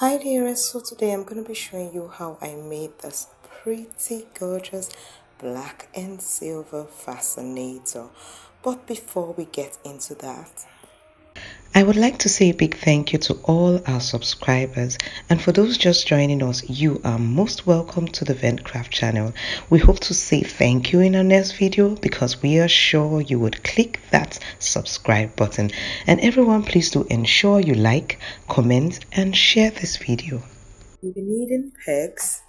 Hi dearest, so today I'm going to be showing you how I made this pretty gorgeous black and silver fascinator. But before we get into that, I would like to say a big thank you to all our subscribers, and for those just joining us, you are most welcome to the Ventcraft channel. We hope to say thank you in our next video because we are sure you would click that subscribe button. And everyone, please do ensure you like, comment and share this video. You'll be needing pegs,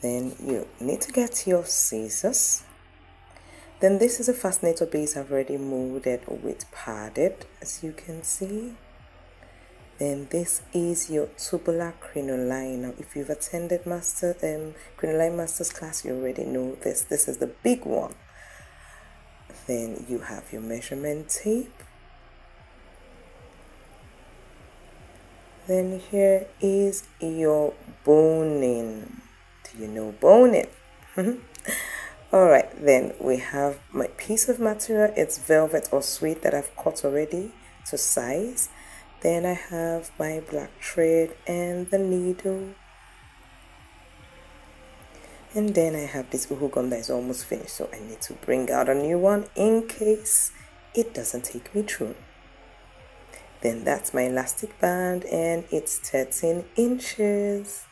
then you need to get your scissors. Then this is a fascinator base I've already molded with padded, as you can see. Then this is your tubular crinoline. Now if you've attended crinoline masters class, you already know this. This is the big one. Then you have your measurement tape. Then here is your boning. Do you know boning? Alright, then we have my piece of material. It's velvet or suede that I've cut already to size. Then I have my black thread and the needle. And then I have this uhu gum that is almost finished, so I need to bring out a new one in case it doesn't take me through. Then that's my elastic band and it's 13 inches.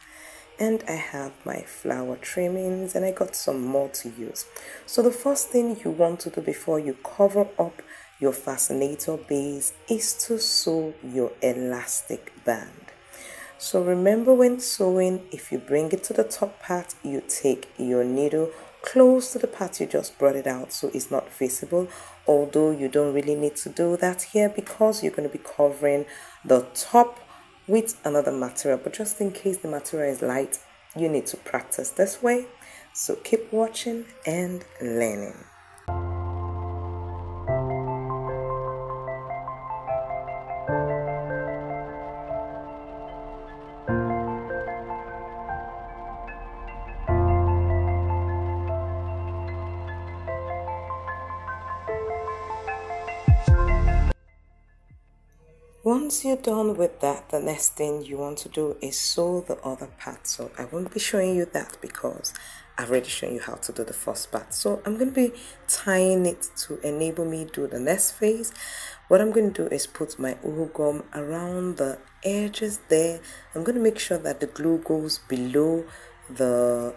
And I have my flower trimmings and I got some more to use. So the first thing you want to do before you cover up your fascinator base is to sew your elastic band. So remember, when sewing, if you bring it to the top part, you take your needle close to the part you just brought it out so it's not visible, although you don't really need to do that here because you're going to be covering the top with another material. But just in case the material is light, you need to practice this way. So keep watching and learning. Once you're done with that, the next thing you want to do is sew the other part. So I won't be showing you that because I've already shown you how to do the first part. So I'm going to be tying it to enable me to do the next phase. What I'm going to do is put my uhu gum around the edges there. I'm going to make sure that the glue goes below the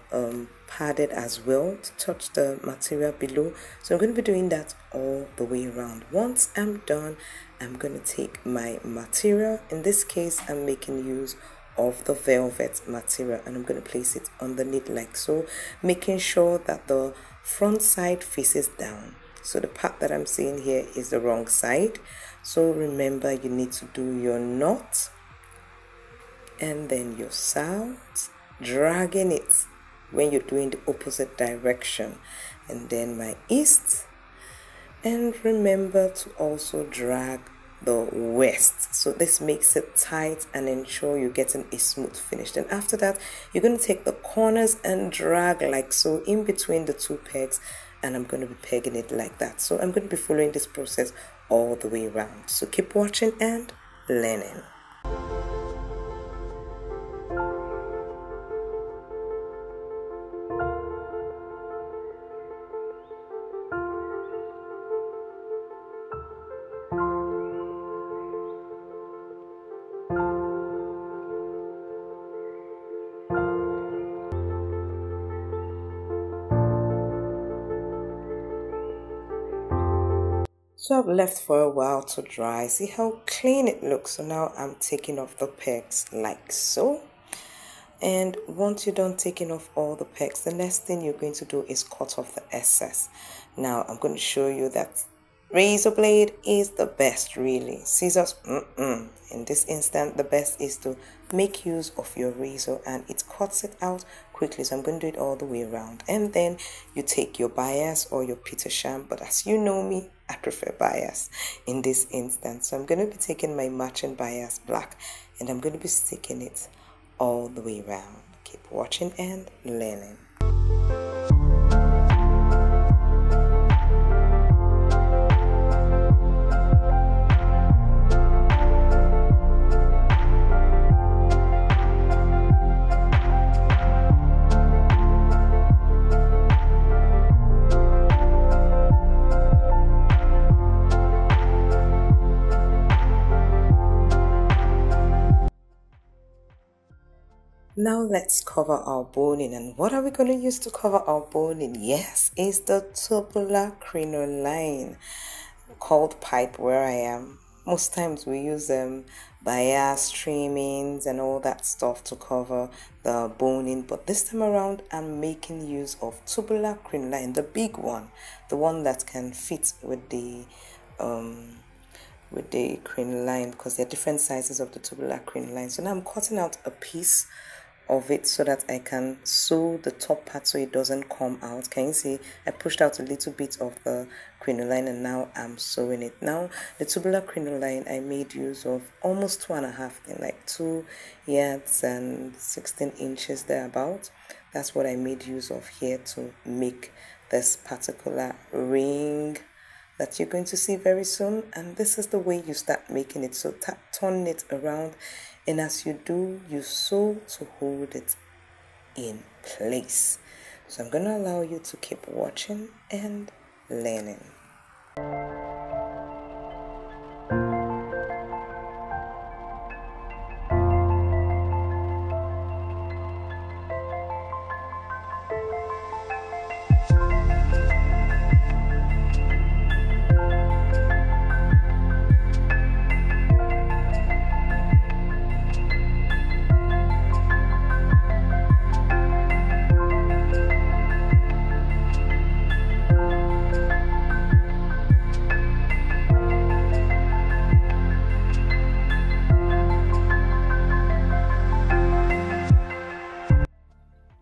padded as well to touch the material below. So I'm going to be doing that all the way around. Once I'm done, I'm going to take my material. In this case, I'm making use of the velvet material and I'm going to place it underneath like so, making sure that the front side faces down. So the part that I'm seeing here is the wrong side. So remember, you need to do your knot and then your south, dragging it when you're doing the opposite direction, and then my east. And remember to also drag the west, so this makes it tight and ensure you're getting a smooth finish. Then after that, you're going to take the corners and drag like so in between the two pegs, and I'm going to be pegging it like that. So I'm going to be following this process all the way around. So keep watching and learning. So I've left for a while to dry. See how clean it looks. So now I'm taking off the pegs like so. And once you're done taking off all the pegs, the next thing you're going to do is cut off the excess. Now I'm going to show you that razor blade is the best, really. Scissors, in this instant, the best is to make use of your razor and it cuts it out quickly. So I'm going to do it all the way around. And then you take your bias or your Petersham, but as you know me, I prefer bias in this instance. So I'm going to be taking my matching bias black and I'm going to be sticking it all the way around. Keep watching and learning. Now let's cover our boning. And what are we going to use to cover our boning? Yes, it's the tubular crinoline called pipe where I am. Most times we use bias trimmings and all that stuff to cover the boning, but this time around I'm making use of tubular crinoline, the big one, the one that can fit with the crinoline, because there are different sizes of the tubular crinoline. So now I'm cutting out a piece of it so that I can sew the top part so it doesn't come out. Can you see? I pushed out a little bit of the crinoline and now I'm sewing it. Now the tubular crinoline, I made use of almost 2.5, like 2 yards and 16 inches thereabout. That's what I made use of here to make this particular ring that you're going to see very soon. And this is the way you start making it. So turn it around, and as you do, you sew to hold it in place. So I'm going to allow you to keep watching and learning.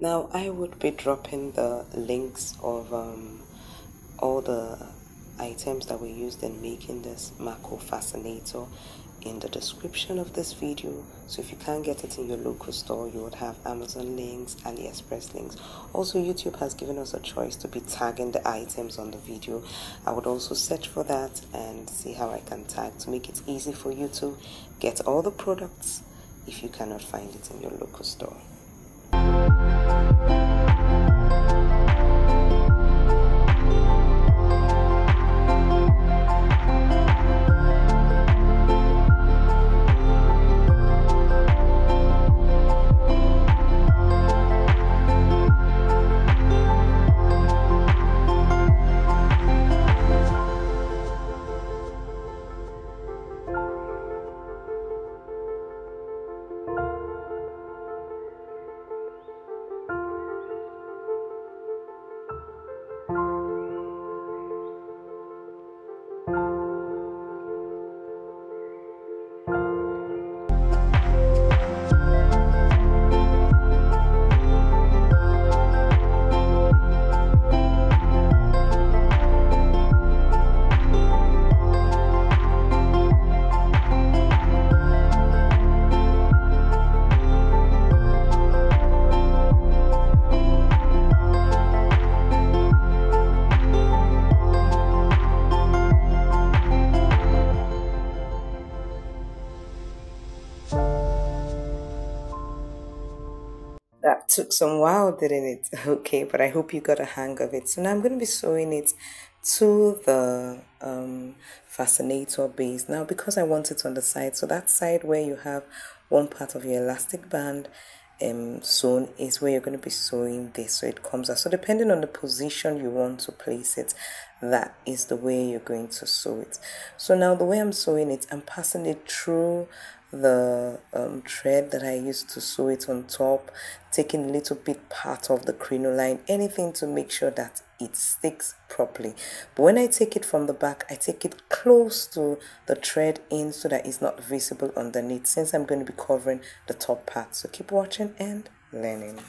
Now I would be dropping the links of all the items that we used in making this Mako Fascinator in the description of this video. So if you can't get it in your local store, you would have Amazon links, AliExpress links. Also, YouTube has given us a choice to be tagging the items on the video. I would also search for that and see how I can tag to make it easy for you to get all the products if you cannot find it in your local store. That took some while, didn't it? Okay, but I hope you got a hang of it. So now I'm going to be sewing it to the fascinator base. Now, because I want it on the side, so that side where you have one part of your elastic band sewn is where you're going to be sewing this, so it comes out. So depending on the position you want to place it, that is the way you're going to sew it. So now the way I'm sewing it, I'm passing it through the thread that I used to sew it on top, taking a little bit part of the crinoline, anything to make sure that it sticks properly. But when I take it from the back, I take it close to the thread in so that it's not visible underneath, since I'm going to be covering the top part. So keep watching and learning.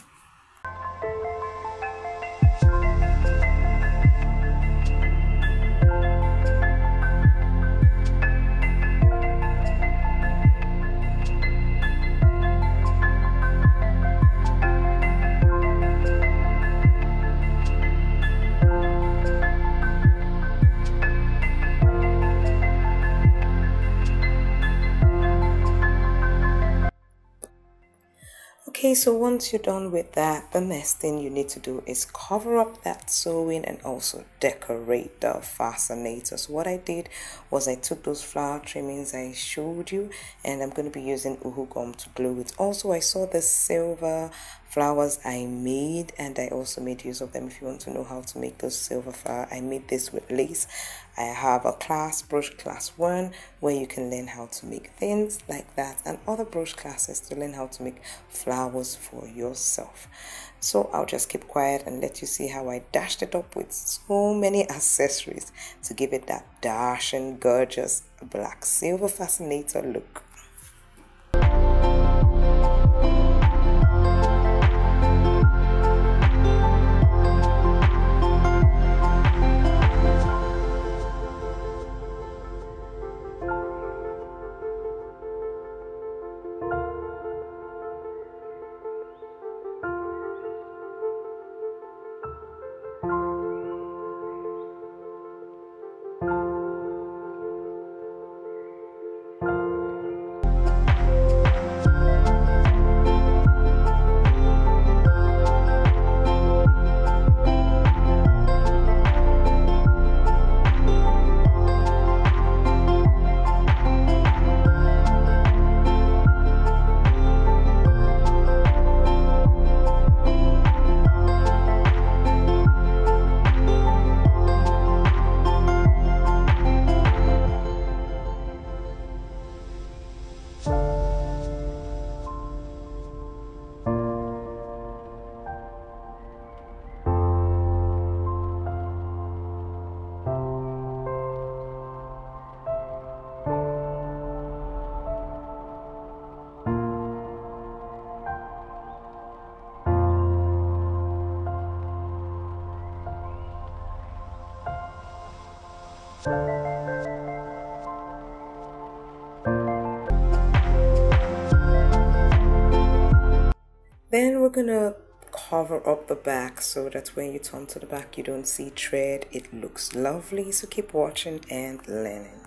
Okay, Okay, so once you're done with that, the next thing you need to do is cover up that sewing and also decorate the fascinator. So what I did was I took those flower trimmings I showed you, and I'm going to be using uhu gum to glue it. Also, I saw the silver flowers I made, and I also made use of them. If you want to know how to make those silver flower, I made this with lace. I have a class, brush class 1, where you can learn how to make things like that, and other brush classes to learn how to make flowers for yourself. So I'll just keep quiet and let you see how I dashed it up with so many accessories to give it that dashing, gorgeous black silver fascinator look. Then we're gonna cover up the back so that when you turn to the back you don't see thread. It looks lovely, so keep watching and learning.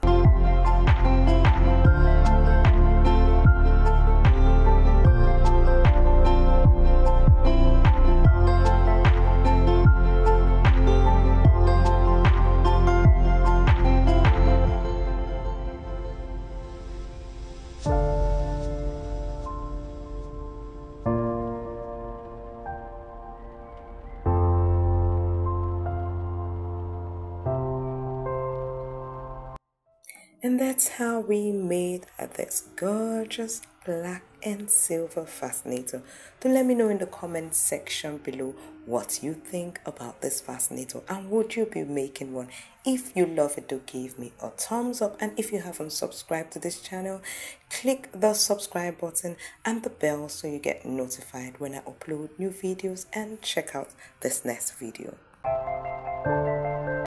And that's how we made this gorgeous black and silver fascinator. Do let me know in the comment section below what you think about this fascinator, and would you be making one? If you love it, do give me a thumbs up, and if you haven't subscribed to this channel, click the subscribe button and the bell so you get notified when I upload new videos, and check out this next video.